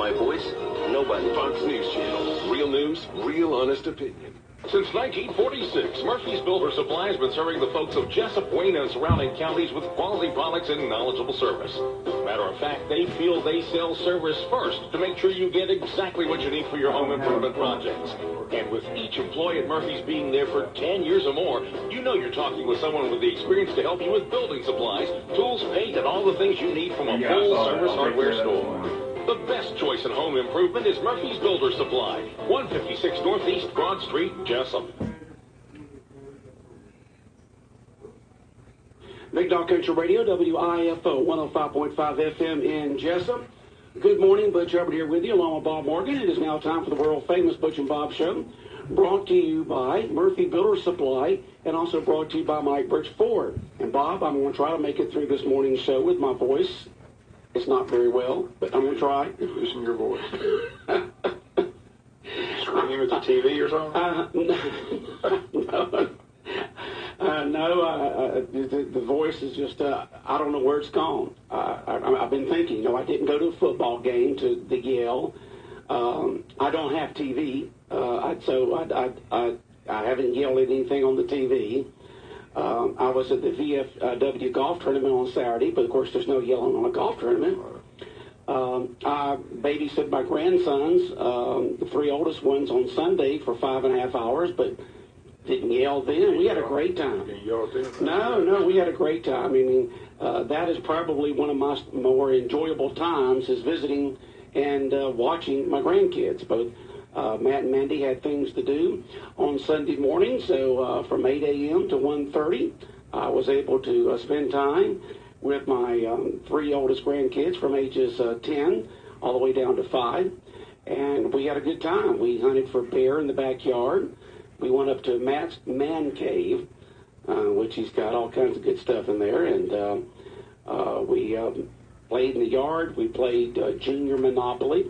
my voice? Nobody. Fox News Channel. Real news, real honest opinion. Since 1946, Murphy's Builder Supply has been serving the folks of Jesup, Wayne, and surrounding counties with quality products and knowledgeable service. Matter of fact, they feel they sell service first to make sure you get exactly what you need for your home improvement projects. And with each employee at Murphy's being there for 10 years or more, you know you're talking with someone with the experience to help you with building supplies, tools, paint, and all the things you need from a full-service hardware store. The best choice in home improvement is Murphy's Builder Supply, 156 Northeast Broad Street, Jesup. Big Dog Country Radio, WIFO 105.5 FM in Jesup. Good morning, Butch Hubbard here with you, along with Bob Morgan. It is now time for the world-famous Butch and Bob Show, brought to you by Murphy Builder Supply, and also brought to you by Mike Birch Ford. And Bob, I'm going to try to make it through this morning's show with my voice. It's not very well, but I'm going to try. You're losing your voice. Screaming at the TV or something? The voice is just, I don't know where it's gone. I've been thinking, I didn't go to a football game to the Yale. I don't have TV, so I haven't yelled at anything on the TV. I was at the VFW golf tournament on Saturday, but of course there's no yelling on a golf tournament. I babysat my grandsons, the three oldest ones, on Sunday for 5.5 hours, but didn't yell then. We had a great time. No, we had a great time. I mean, that is probably one of my more enjoyable times, is visiting and watching my grandkids. Both Matt and Mandy had things to do on Sunday morning, so from 8 a.m. to 1:30, I was able to spend time with my three oldest grandkids from ages 10 all the way down to 5, and we had a good time. We hunted for bear in the backyard. We went up to Matt's man cave, which he's got all kinds of good stuff in there, and we played in the yard. We played Junior Monopoly,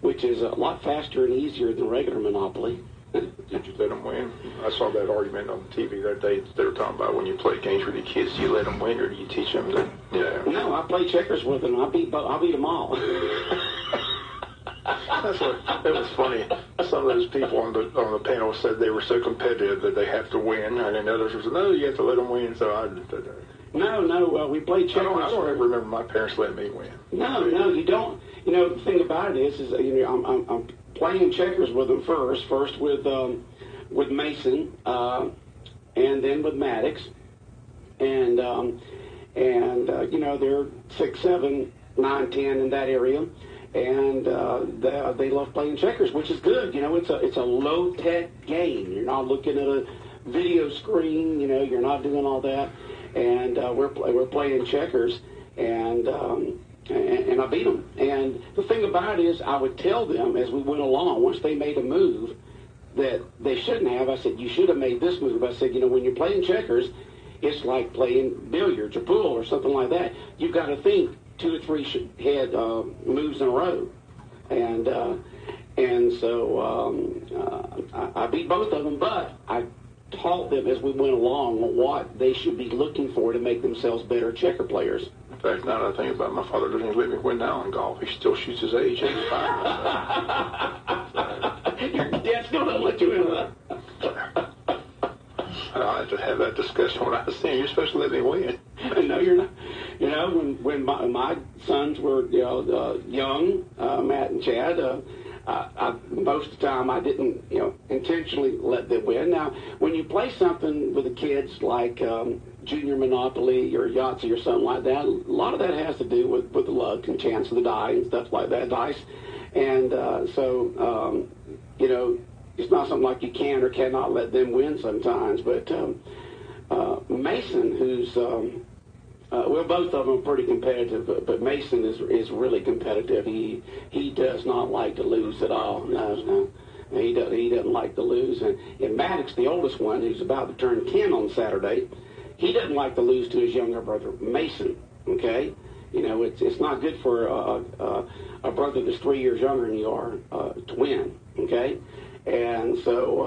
which is a lot faster and easier than regular Monopoly. Did you let them win? I saw that argument on TV that day. They were talking about when you play games with your kids, do you let them win or do you teach them to? Yeah. No, I play checkers with them. I beat them all. It was funny. Some of those people on the panel said they were so competitive that they have to win, and then others said, no, you have to let them win. So I just did that. No, we played checkers. I don't ever remember my parents letting me win. No, you don't. The thing about it is I'm playing checkers with them first with Mason, and then with Maddox, and they're 6, 7, 9, 10 in that area, and they love playing checkers, which is good. It's a low tech game. You're not looking at a video screen. You're not doing all that, and we're playing checkers, and I beat them. And the thing about it is, I would tell them as we went along, once they made a move that they shouldn't have, I said, you should have made this move. I said, when you're playing checkers, it's like playing billiards or pool or something like that. You've got to think 2 or 3 head moves in a row. And so I beat both of them, but I taught them as we went along what they should be looking for to make themselves better checker players. In fact, now that I think about it, my father doesn't even let me win now in golf. He still shoots his age. He's fine. Your dad still doesn't let you in that. I had to have that discussion when I was saying, you're supposed to let me win. No, you're not. When my sons were young, Matt and Chad, most of the time I didn't intentionally let them win. Now, when you play something with the kids like Junior Monopoly or Yahtzee or something like that, a lot of that has to do with the luck and chance of the die and stuff like that, dice. And so it's not something like you can or cannot let them win sometimes. But Mason, who's both of them are pretty competitive, but Mason is really competitive. He does not like to lose at all. No. He doesn't like to lose. And Maddox, the oldest one, who's about to turn 10 on Saturday, he doesn't like to lose to his younger brother Mason. Okay, it's not good for a brother that's 3 years younger than you are to win. Okay, and so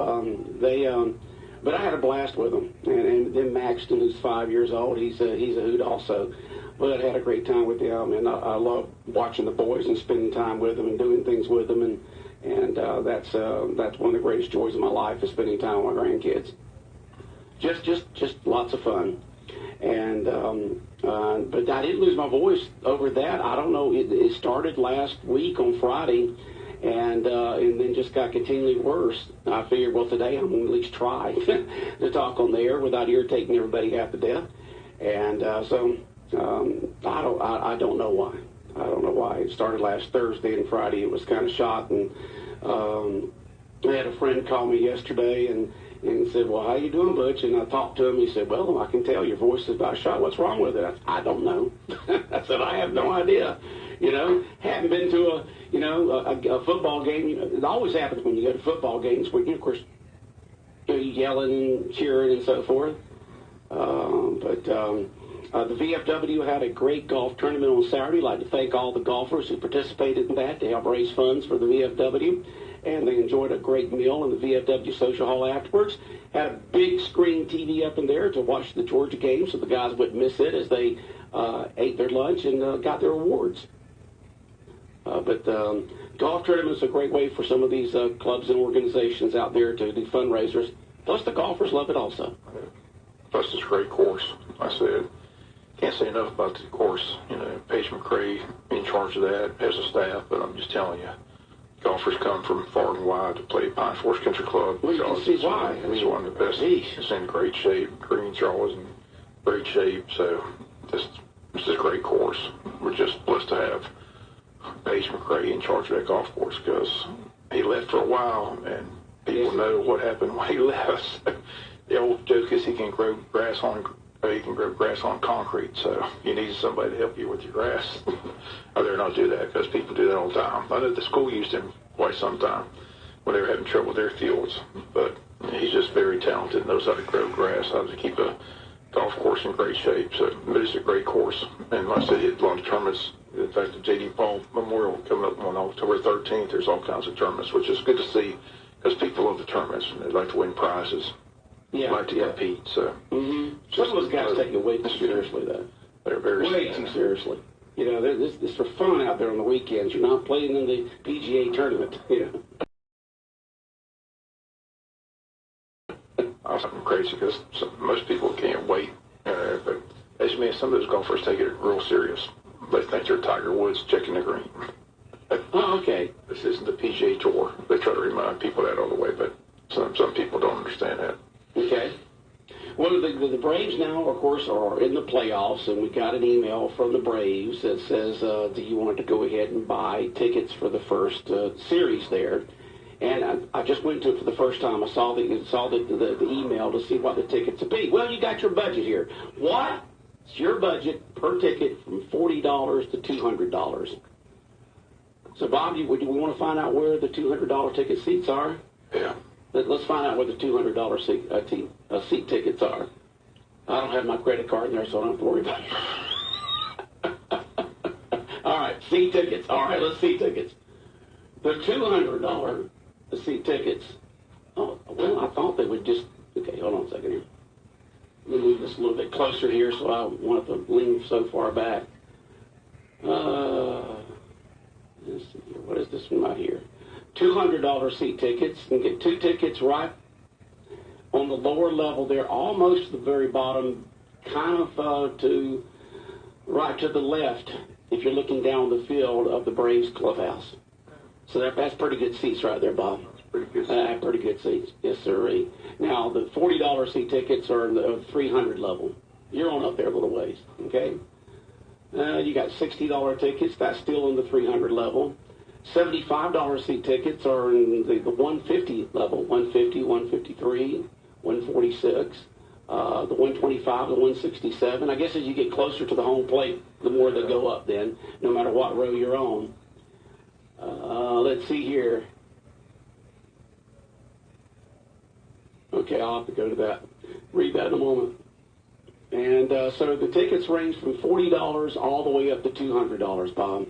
but I had a blast with them. And then Maxton, who's 5 years old, he's a hoot also. But I had a great time with them, and I love watching the boys and spending time with them and doing things with them, and that's one of the greatest joys of my life is spending time with my grandkids. Just lots of fun, and but I didn't lose my voice over that. I don't know. It started last week on Friday, and then just got continually worse. I figured, well, today I'm going to at least try to talk on the air without irritating everybody half to death, and so. I don't know why. I don't know why. It started last Thursday, and Friday it was kind of shot. And I had a friend call me yesterday and said, well, how you doing, Butch? And I talked to him. He said, well, I can tell your voice is about shot. What's wrong with it? I said, I don't know. I said, I have no idea. Haven't been to a football game. It always happens when you go to football games where, of course, you're yelling and cheering and so forth. The VFW had a great golf tournament on Saturday. I'd like to thank all the golfers who participated in that to help raise funds for the VFW. And they enjoyed a great meal in the VFW Social Hall afterwards. Had a big screen TV up in there to watch the Georgia game so the guys wouldn't miss it as they ate their lunch and got their awards. Golf tournaments are a great way for some of these clubs and organizations out there to do fundraisers. Plus, the golfers love it also. Plus, it's a great course. I said, can't say enough about the course. Paige McCrae in charge of that as a staff, but I'm just telling you, golfers come from far and wide to play Pine Forest Country Club. Well, you can see why. It's one of the best. It's in great shape. Greens are always in great shape. So this is a great course. We're just blessed to have Paige McCrae in charge of that golf course because he left for a while, and people know what happened when he left. The old joke is he can grow grass on concrete, so you need somebody to help you with your grass. I dare not do that because people do that all the time. I know the school used him quite some time when they were having trouble with their fields, but he's just very talented, knows how to grow grass, how to keep a golf course in great shape. So it's a great course, and like I said, he had a lot of tournaments. In fact, the J.D. Paul Memorial coming up on October 13th, there's all kinds of tournaments, which is good to see because people love the tournaments and they like to win prizes. Like to compete, so. Some of those guys take it way too seriously, though. They're very way too seriously. This for fun out there on the weekends. You're not playing in the PGA tournament. I'm crazy because most people can't wait. But as you mean, some of those golfers take it real serious. They think they're Tiger Woods checking the green. Oh, okay. This isn't the PGA Tour. They try to remind people that all the way, but some people don't understand that. Okay. Well, the Braves now, of course, are in the playoffs, and we got an email from the Braves that says, do you want to go ahead and buy tickets for the first series there? And I just went to it for the first time. I saw the email to see what the tickets would be. Well, you got your budget here. What? It's your budget per ticket from $40 to $200. So, Bob, do we want to find out where the $200 ticket seats are? Yeah. Let's find out where the $200 seat tickets are. I don't have my credit card in there, so I don't have to worry about it. All right, seat tickets. All right, let's see tickets. The $200 seat tickets. Oh, well, I thought they would just. Okay, hold on a second here. Let me move this a little bit closer here, so I don't want to lean so far back. Let's see here. What is this one right here? $200 seat tickets. You can get 2 tickets right on the lower level there, almost to the very bottom, kind of right to the left if you're looking down the field of the Braves clubhouse. So that's pretty good seats right there, Bob. That's pretty good seats. Pretty good seats. Yes, sir. Now, the $40 seat tickets are in the 300 level. You're on up there a little ways, okay? You got $60 tickets. That's still in the 300 level. $75 seat tickets are in the 150 level, 150, 153, 146, the 125, the 167. I guess as you get closer to the home plate, the more they go up then, no matter what row you're on. Let's see here. Okay, I'll have to go to that. Read that in a moment. And so the tickets range from $40 all the way up to $200, Bob.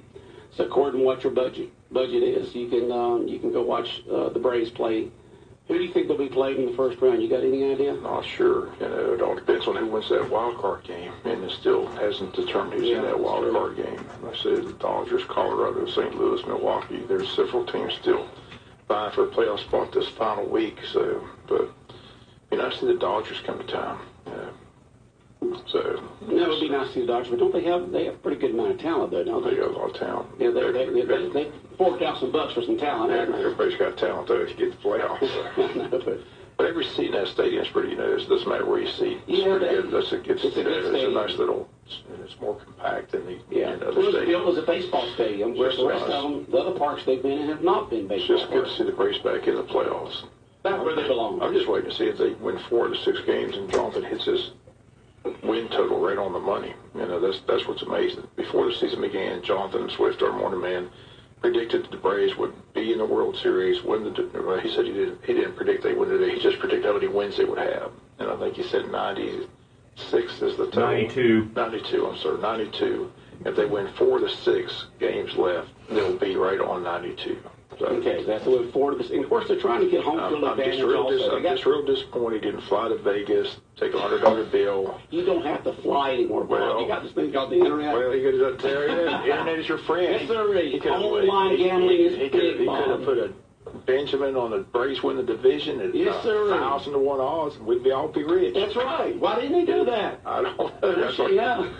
So according to what your budget is, you can go watch the Braves play Who do you think will be played in the first round? You got any idea? Not sure. It all depends on who wins that wild card game, and it still hasn't determined who's in that wild card game. I said the Dodgers, Colorado, St. Louis, Milwaukee. There's several teams still vying for a playoff spot this final week. So, but I see the Dodgers come to town. So that would be nice to see the Dodgers, but don't they have a pretty good amount of talent though, don't they? They got a lot of talent. Yeah, they forked out some bucks for some talent. Everybody's got talent though to get the playoffs. I know, but every seat in that stadium is pretty. It doesn't matter where you see. It's pretty good. That's a good stadium. It's a nice little. And it's more compact than the other stadiums. It's built as a baseball stadium, whereas the rest of them, the other parks they've been in, have not been baseball. It's just good to see the Braves back in the playoffs. That's where they belong. I'm just waiting to see if they win 4 of the 6 games and Jonathan hits his win total right on the money. That's what's amazing. Before the season began, Jonathan Swift, our morning man, predicted that the Braves would be in the World Series. He said he didn't predict they would. He just predicted how many wins they would have. And I think he said 96 is the total. 92. 92. I'm sorry, 92. If they win 4 of the 6 games left, they'll be right on 92. So, okay, that's the way forward. And of course, they're trying to get home field advantage. I'm just real disappointed he didn't fly to Vegas, take a $100 bill. You don't have to fly anymore, Bob. You got this thing called the internet. Well, he could have tell you that. The internet is your friend. Yes, sir. Online gambling is big, He could have put a Benjamin on the Braves win the division at 1,000 to 1 odds, and we'd all be rich. That's right. Why didn't he do that? I don't know.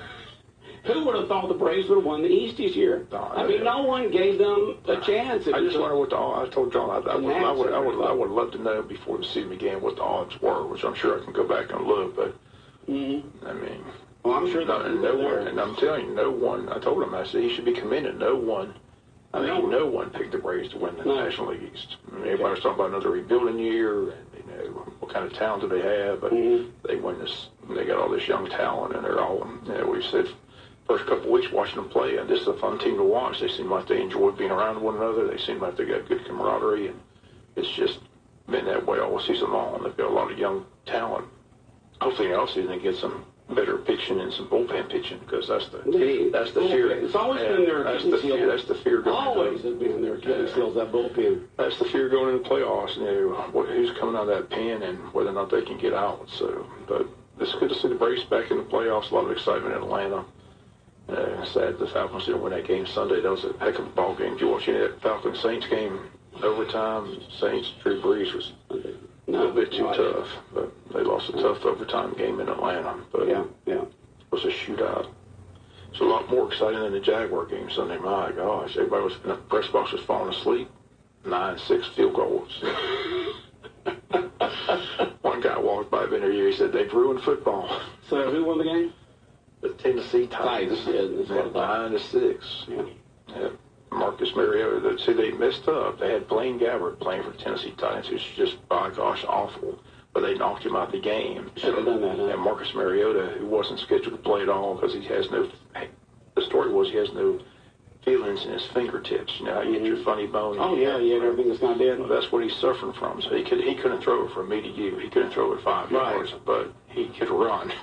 Who would have thought the Braves would have won the East this year? No one gave them a chance. I just wonder what the odds. I told John I would love to know before the season began what the odds were, which I'm sure I can go back and look. But well, I'm sure and I'm telling you, no one. I told him, I said he should be commended. No one picked the Braves to win the National League East. Everybody was talking about another rebuilding year, and what kind of talent do they have? But they win this. They got all this young talent, and they're all. We said. First couple of weeks watching them play, and this is a fun team to watch. They seem like they enjoy being around one another. They seem like they got good camaraderie, and it's just been that way all season long. They've got a lot of young talent. Hopefully, all season they get some better pitching and some bullpen pitching, because that's the fear. It's always been their Achilles heel. That's the fear going. Always has been their Achilles heel, that bullpen. That's the fear going into the playoffs. Who's coming out of that pen and whether or not they can get out. So, but it's good to see the Braves back in the playoffs. A lot of excitement in Atlanta. Sad the Falcons didn't win that game Sunday. That was a heck of a ball game. Did you watch any of that Falcons-Saints game? Overtime, Saints, Drew Brees was a little bit too tough. But they lost a tough overtime game in Atlanta. But it was a shootout. It's a lot more exciting than the Jaguar game Sunday. My gosh, everybody was in the press box was falling asleep. 9-6 field goals. One guy walked by in there, he said, they've ruined football. So who won the game? The Tennessee Titans. 9-6. Yeah. Marcus Mariota. See, they messed up. They had Blaine Gabbert playing for the Tennessee Titans, who's just, by gosh, awful. But they knocked him out of the game. Should have done that, huh? And Marcus Mariota, who wasn't scheduled to play at all because he has no. The story was he has no feelings in his fingertips. You know how you get your funny bone. Oh yeah, everything that's not dead. Well, that's what he's suffering from. So he couldn't throw it from me to you. He couldn't throw it 5 yards, but he could run.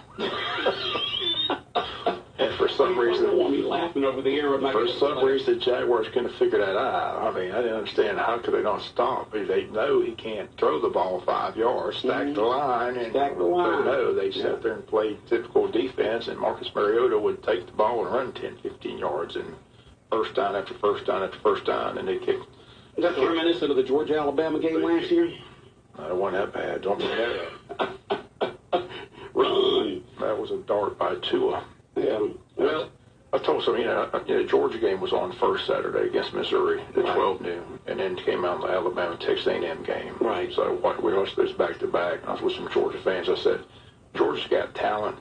And for some reason, laughing over the air. For some reason, the Jaguars couldn't figure that out. I mean, I didn't understand how could they not stop. They know he can't throw the ball 5 yards, stack the line, But no, they sat there and played typical defense. And Marcus Mariota would take the ball and run 10, 15 yards, and first down after first down after first down, and they kicked. Is that reminiscent of the Georgia-Alabama game last year? I don't want that bad. Don't forget that. Run. That was a dart by Tua. Yeah. Well, I told some, Georgia game was on first Saturday against Missouri at 12 noon, and then came out the Alabama-Texas A&M game. Right. So we watched those back-to-back. I was with some Georgia fans. I said, Georgia's got talent,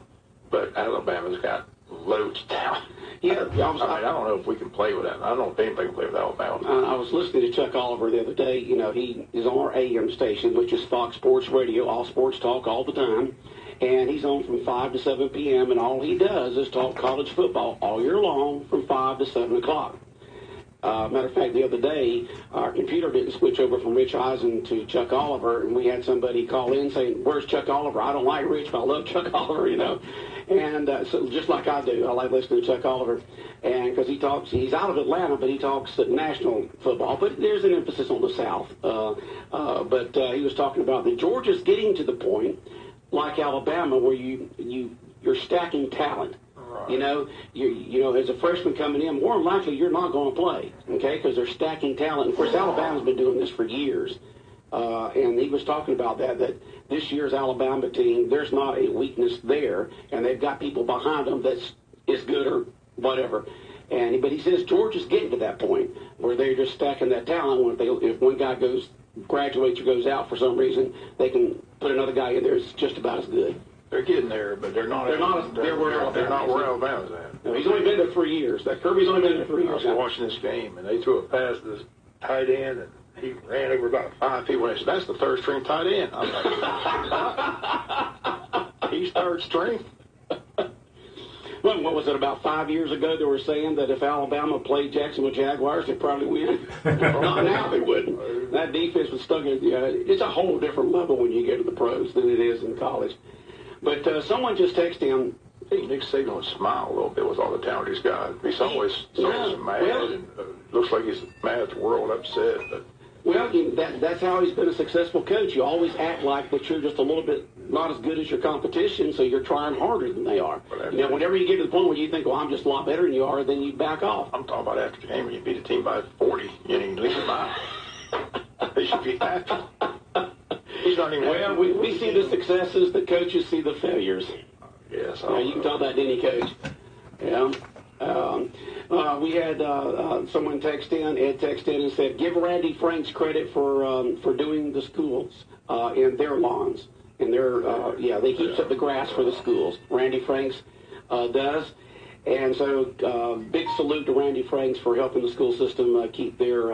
but Alabama's got loads of talent. Yeah, I don't know if we can play with that. I don't know if anybody can play with Alabama. I was listening to Chuck Oliver the other day. He is on our AM station, which is Fox Sports Radio, all sports talk all the time. And he's on from 5 to 7 p.m., and all he does is talk college football all year long from 5 to 7 o'clock. Matter of fact, the other day, our computer didn't switch over from Rich Eisen to Chuck Oliver, and we had somebody call in saying, where's Chuck Oliver? I don't like Rich, but I love Chuck Oliver, And so just like I do, I like listening to Chuck Oliver. And because he's out of Atlanta, but he talks national football. But there's an emphasis on the South. But he was talking about that Georgia's getting to the point, like Alabama, where you're stacking talent. Right. You know, as a freshman coming in, more than likely you're not going to play, okay? Because they're stacking talent. And of course, Alabama's been doing this for years. And he was talking about that this year's Alabama team, there's not a weakness there, and they've got people behind them that's as good or whatever. But he says Georgia's getting to that point where they're just stacking that talent. If one guy graduates or goes out for some reason, they can put another guy in there that's just about as good. They're getting there, but they're not where Alabama's at. No, he's only been there 3 years. That Kirby's only been there 3 years. I was watching this game, and they threw a pass to this tight end, and he ran over about 5 people. And I said, "That's the third string tight end." I was like, "He's third string." Well, what was it, about 5 years ago they were saying that if Alabama played Jacksonville Jaguars, they'd probably win? Not now, they wouldn't. That defense was stuck in, it's a whole different level when you get to the pros than it is in college. But someone just texted him. I think Nick Saban would smile a little bit with all the talent he's got. He's always mad, and looks like he's mad at the world, upset. But well, that's how he's been a successful coach. You always act like that you're just a little bit not as good as your competition, so you're trying harder than they are. Whenever you get to the point where you think, well, I'm just a lot better than you are, then you back off. I'm talking about after the game when you beat a team by 40, you leave them out. They should be happy. He's not even well, we see the successes, the coaches see the failures. Yes. You can tell that to any coach. Yeah. We had someone text in, Ed text in and said, give Randy Franks credit for doing the schools in their lawns. And they keeps up the grass for the schools. Randy Franks does. And so big salute to Randy Franks for helping the school system keep their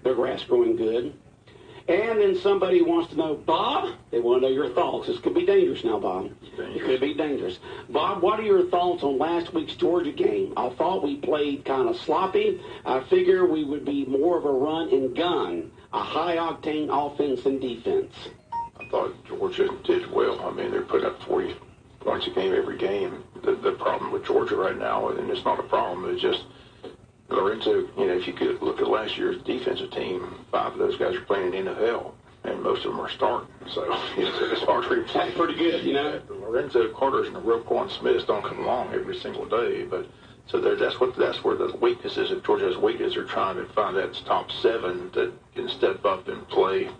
grass growing good. And then somebody wants to know, Bob, they want to know your thoughts. This could be dangerous now, Bob. It could be dangerous. Bob, what are your thoughts on last week's Georgia game? I thought we played kind of sloppy. I figure we would be more of a run and gun, a high-octane offense and defense. I thought Georgia did well. I mean, they're putting up 40 points a game every game. The problem with Georgia right now, and it's not a problem, it's just Lorenzo, if you could look at last year's defensive team, 5 of those guys are playing in the NFL, and most of them are starting. So, it's hard for you to play. That's pretty good, The Lorenzo Carters and the Roquan Smiths don't come along every single day, but so that's where the weakness is. If Georgia has weakness, they're trying to find that top 7 that can step up and play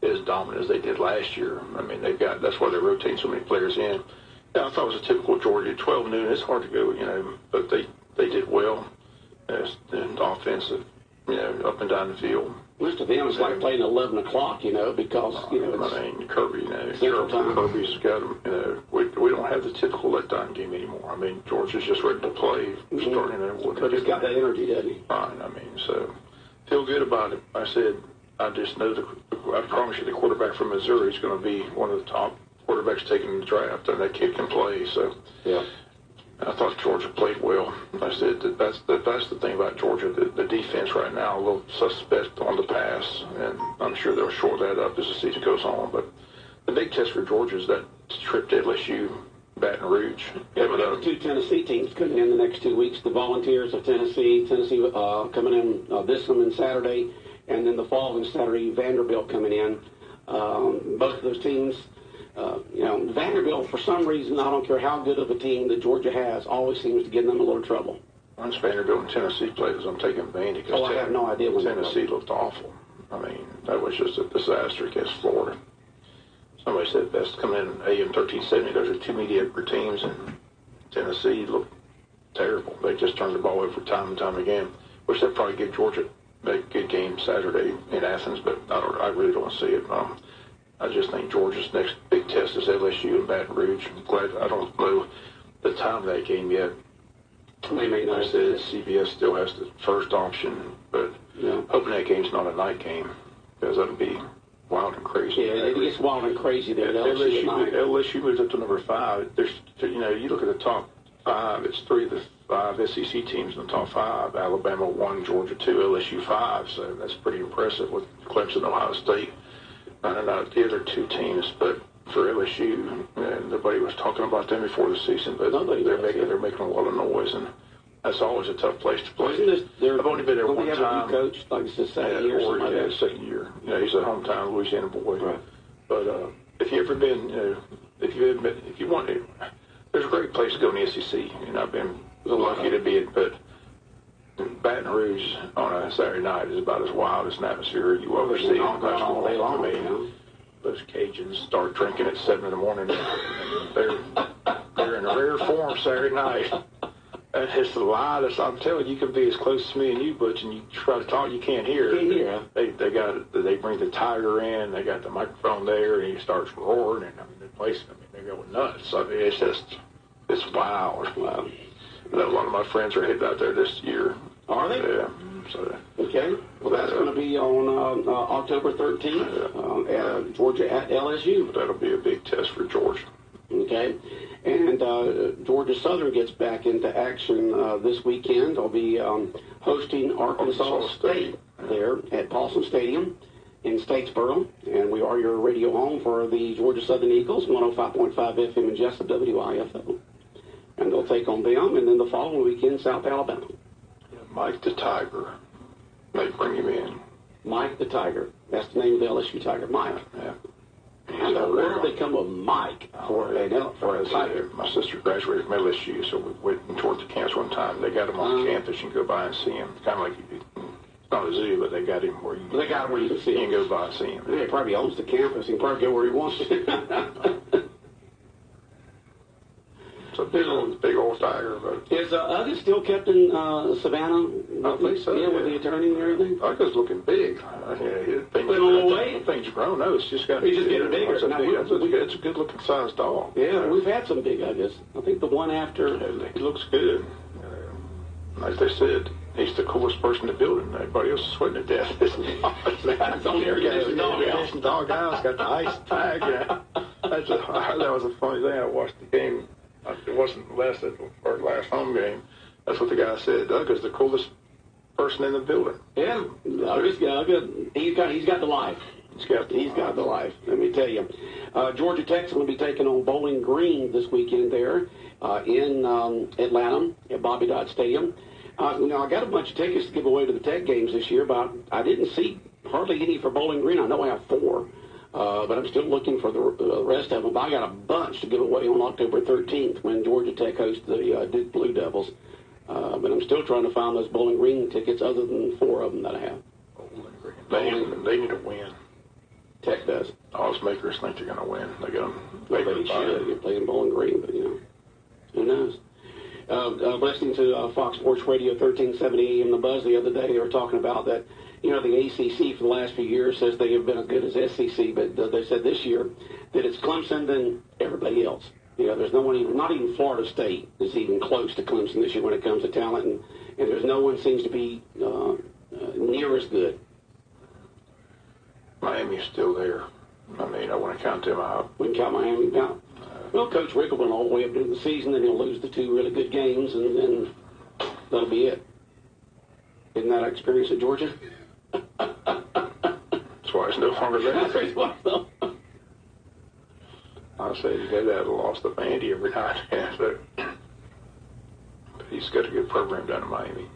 as dominant as they did last year. I mean, that's why they're rotating so many players in. Yeah, I thought it was a typical Georgia 12 noon. It's hard to go, but they did well. And offensive, up and down the field. Most of them, it's like playing 11 o'clock, because, I mean, Kirby, Kirby's got them, we don't have the typical letdown game anymore. I mean, Georgia's just ready to play, starting there. But he's got that energy, doesn't he? Fine, I mean, so feel good about it. I said, I just know I promise you the quarterback from Missouri is going to be one of the top quarterbacks taken in the draft, and that kid can play, so. Yeah. I thought Georgia played well. I said that's the thing about Georgia. The defense right now, a little suspect on the pass, and I'm sure they'll shore that up as the season goes on. But the big test for Georgia is that trip to LSU, Baton Rouge. Yeah, we have 2 Tennessee teams coming in the next 2 weeks. The Volunteers of Tennessee coming in this coming Saturday, and then the following Saturday, Vanderbilt coming in. Both of those teams. Vanderbilt, for some reason, I don't care how good of a team that Georgia has, always seems to get them in a little trouble. Once Vanderbilt and Tennessee played, I'm taking Vandy because I have no idea when Tennessee looked awful. I mean, that was just a disaster against Florida. Somebody said best coming in AM 1370. Those are 2 mediocre teams, and Tennessee looked terrible. They just turned the ball over time and time again. Which they'll probably give Georgia a good game Saturday in Athens, but I really don't see it. I just think Georgia's next big test is LSU and Baton Rouge. I'm glad I don't know the time of that game yet. They may not. I said CBS still has the first option, but hoping that game's not a night game because that'll be wild and crazy. Yeah, it gets wild and crazy there. LSU moves up to number 5. There's, you look at the top 5. It's 3 of the 5 SEC teams in the top 5. Alabama 1, Georgia 2, LSU 5. So that's pretty impressive with Clemson, Ohio State. I don't know the other 2 teams, but for LSU, nobody was talking about them before the season. But they're making a lot of noise, and That's always a tough place to play. I've only been there one have time. A new coach, like it's the second year. Second year. You know, he's a hometown Louisiana boy. Right. But if you ever been, you know, if you want to, there's a great place to go in the SEC, and I've been lucky to be it. But Baton Rouge on a Saturday night is about as wild as an atmosphere you ever see. All day long, I mean, those Cajuns start drinking at 7 in the morning. They're in a rare form Saturday night. And it's the loudest. I'm telling you, you can be as close to me and you, Butch, and you try to talk, you can't hear. They bring the Tiger in. They got the microphone there, and he starts roaring, and I mean, the place, they go nuts. I mean, it's wild. Wow. A lot of my friends are headed out there this year. Are they? Yeah. So, okay. Well, that's going to be on October 13th, at Georgia at LSU. That'll be a big test for Georgia. Okay. And Georgia Southern gets back into action this weekend. They'll be hosting Arkansas State there at Paulson Stadium in Statesboro. And we are your radio home for the Georgia Southern Eagles, 105.5 FM in Jesup, WIFO. And they'll take on them, and then the following weekend, South Alabama. Mike the Tiger. They bring him in. Mike the Tiger. That's the name of the LSU Tiger, Mike. Yeah. How in the world they come with Mike for a Tiger? My sister graduated from LSU, so we went towards the camps one time. They got him on campus. You can go by and see him. Kind of like, it's not a zoo, but they got him where you can see him. You can go by and see him. Yeah, he probably owns the campus. He can probably go where he wants to. It's a big old tiger. But is Uggis still kept in Savannah? I think so. Yeah, with the attorney and everything. Uggis looking big. Things grown. No, it's just got. He's just getting bigger. It's a good looking sized dog. Yeah, we've had some big Uggis. I think the one after. He looks good. Like they said, he's the coolest person to build him. Everybody else is sweating to death. It's only air conditioned dog house got the ice tag. Yeah. That was a funny thing. I watched the game. It wasn't our last home game. That's what the guy said. Doug is the coolest person in the building. Yeah, he's got the life. He's got the life. Let me tell you, Georgia Tech's going to be taking on Bowling Green this weekend there in Atlanta at Bobby Dodd Stadium. Now I got a bunch of tickets to give away to the Tech games this year, but I didn't see hardly any for Bowling Green. I know I have 4. But I'm still looking for the rest of them. I got a bunch to give away on October 13th when Georgia Tech hosts the Duke Blue Devils. But I'm still trying to find those Bowling Green tickets other than 4 of them that I have. Bowling Green. They need to win. Tech does. Odds makers think they're going to win. They get them. They should. You're playing Bowling Green, but, who knows? Listening to Fox Sports Radio 1370 AM The Buzz the other day, they were talking about that, the ACC for the last few years says they have been as good as SEC, but they said this year that it's Clemson than everybody else. There's no one, not even Florida State is even close to Clemson this year when it comes to talent, and there's no one seems to be near as good. Miami's still there. I mean, I want to count them out. We can count Miami out. Well, Coach Rick will win all the way up to the season, then he'll lose the 2 really good games, and then that'll be it. Isn't that our experience at Georgia? That's why it's no longer there. I say you got to have a loss to Vandy every night. But he's got a good program down in Miami.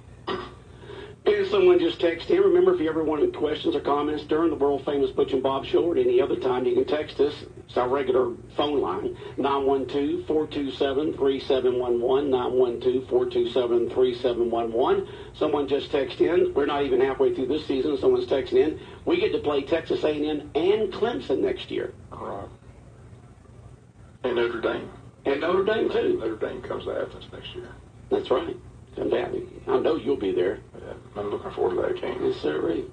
And someone just texted in. Remember, if you ever wanted questions or comments during the world-famous Butch and Bob Show or at any other time, you can text us. It's our regular phone line, 912-427-3711, 912-427-3711. Someone just texted in. We're not even halfway through this season. Someone's texting in. We get to play Texas A&M and Clemson next year. Right. And Notre Dame. And Notre Dame, too. Notre Dame comes to Athens next year. That's right. I know you'll be there. Yeah, I'm looking forward to that game. Yes, sir. Right.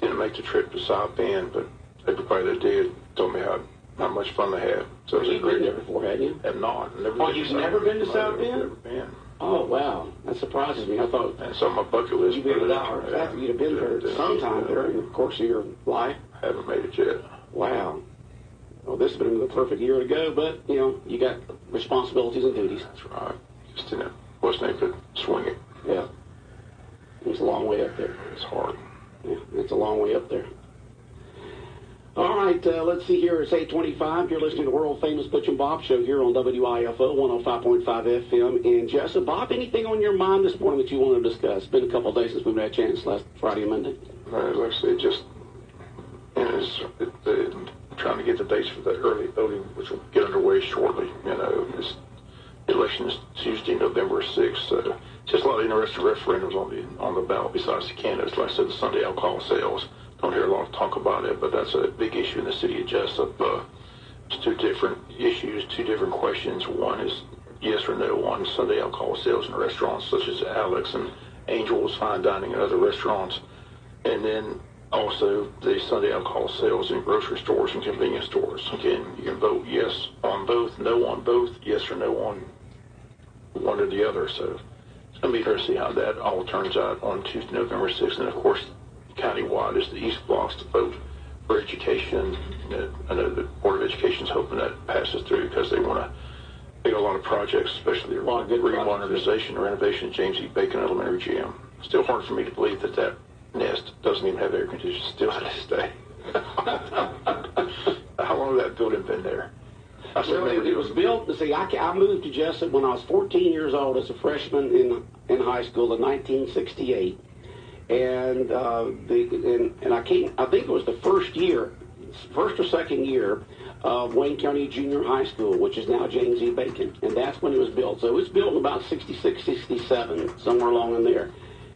Didn't make the trip to South Bend, but everybody that did told me how much fun they had. So you've been there before, hadn't you? Have not. You've never been to South Bend? Never been. Oh, wow. That surprises me. I thought... And some of my bucket list... You'd have been there sometime during the course of your life. Haven't made it yet. Wow. Well, this has been the perfect year to go, but, you got responsibilities and duties. That's right. Just wasn't able to swing it. Yeah. It's a long way up there. It's hard. Yeah, it's a long way up there. All right. right, let's see here. It's 8:25. You're listening to the world-famous Butch and Bob Show here on WIFO 105.5 FM in Jesup. Bob, anything on your mind this morning that you want to discuss? It's been a couple of days since we've had a chance last Friday and Monday. Like I said, just trying to get the dates for the early voting, which will get underway shortly. This election is Tuesday, November 6th. So just a lot of interesting referendums on the ballot besides the candidates. Like I said, the Sunday alcohol sales. Don't hear a lot of talk about it, but that's a big issue in the city of Jesup. It's two different issues, two different questions. One is yes or no on Sunday alcohol sales in restaurants such as Alex and Angel's Fine Dining and other restaurants. And then also the Sunday alcohol sales in grocery stores and convenience stores. Again, you can vote yes on both, no on both, yes or no on one or the other. So it's going to be interesting to see how that all turns out on Tuesday, November 6th. And of course, countywide is the East Blocks to vote for education. I know the Board of Education is hoping that passes through because they want to make a lot of projects, especially the remodernization and renovation of James E. Bacon Elementary Gym. Still hard for me to believe that nest doesn't even have air conditioning still to this day. How long has that building been there? It was built, see, I moved to Jesup when I was 14 years old as a freshman in high school in 1968. And I think it was the first or second year of Wayne County Junior High School, which is now James E. Bacon, and that's when it was built. So it was built in about 66, 67, somewhere along in there.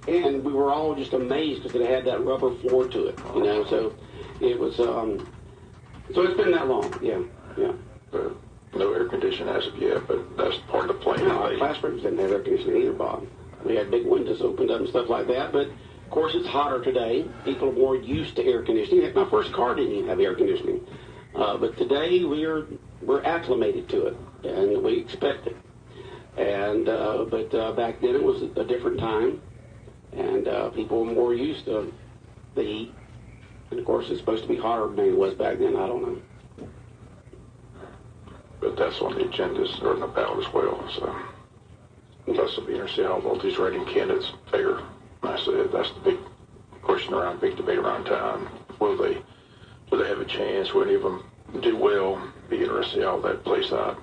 And we were all just amazed because it had that rubber floor to it, So it was, so it's been that long, yeah. No air conditioning as of yet, but that's part of the plan. No, our classrooms didn't have air conditioning either, Bob. We had big windows opened up and stuff like that, but of course, it's hotter today. People are more used to air conditioning. Heck, my first car didn't even have air conditioning. But today, we're acclimated to it, and we expect it. And but back then, it was a different time, and people were more used to the heat. And of course, it's supposed to be hotter than it was back then. I don't know. But that's on the agendas or on the ballot as well. So plus, it'll be interesting how both these writing candidates fare. I said that's the big question around, big debate around town. Will they have a chance? Will any of them do well? Be interested to see how that plays out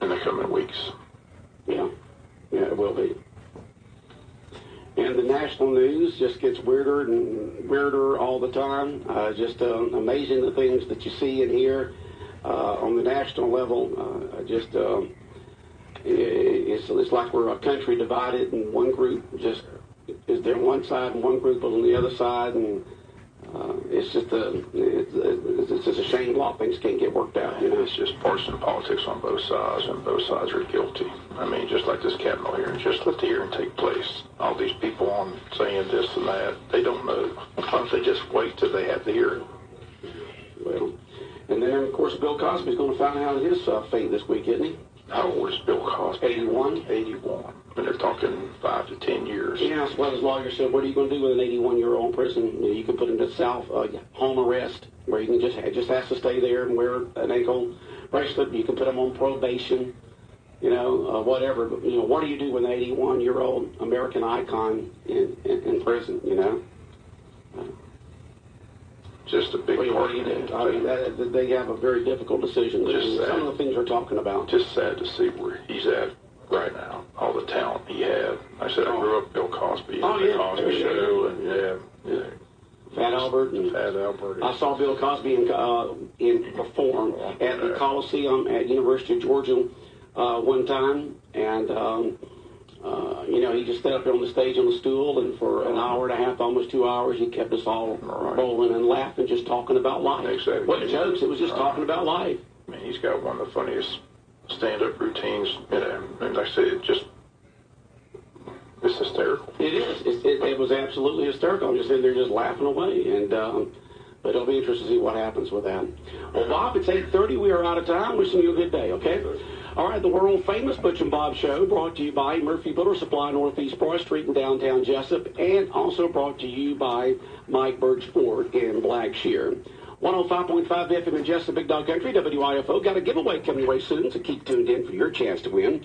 in the coming weeks. Yeah, it will be. And the national news just gets weirder and weirder all the time. Just amazing the things that you see and hear on the national level. It's like we're a country divided, and one group just is there on one side and one group is on the other side, and it's just a shame a lot of things can't get worked out. It's just partisan politics on both sides, and both sides are guilty. I mean, just like this Capitol hearing, just let the hearing take place. All these people on saying this and that, they don't know. Why don't they just wait till they have the hearing? Well, and then of course Bill Cosby's going to find out his fate this week, isn't he? How old is Bill Cosby? 81. 81. And they're talking 5 to 10 years. Yeah, that's what his lawyer said. What are you going to do with an 81-year-old in prison? You can put him to home arrest, where he can just has to stay there and wear an ankle bracelet. You can put him on probation, whatever. But, what do you do with an 81-year-old American icon in prison, Just a big what do you do? I mean, they have a very difficult decision. Some of the things we're talking about. Just sad to see where he's at right now. All the talent he had. I said I grew up Bill Cosby and the Cosby Show, and Fat Albert. I saw Bill Cosby in perform at the Coliseum at University of Georgia one time, and he just sat up there on the stage on the stool, and for an hour and a half, almost 2 hours, he kept us all rolling and laughing, just talking about life. Exactly. What jokes? It was just talking about life. I mean, he's got one of the funniest stand-up routines, and like I said, it's hysterical. It is. It was absolutely hysterical. I'm just sitting there just laughing away, and but it'll be interesting to see what happens with that. Well, Bob, it's 8:30. We are out of time. Wishing you a good day, okay? All right, the world-famous Butch and Bob Show brought to you by Murphy Builder Supply, Northeast Broad Street in downtown Jesup, and also brought to you by Mike Birch Ford in Blackshear. 105.5 FM in Jesup, Big Dog Country, WIFO. Got a giveaway coming away soon, so keep tuned in for your chance to win.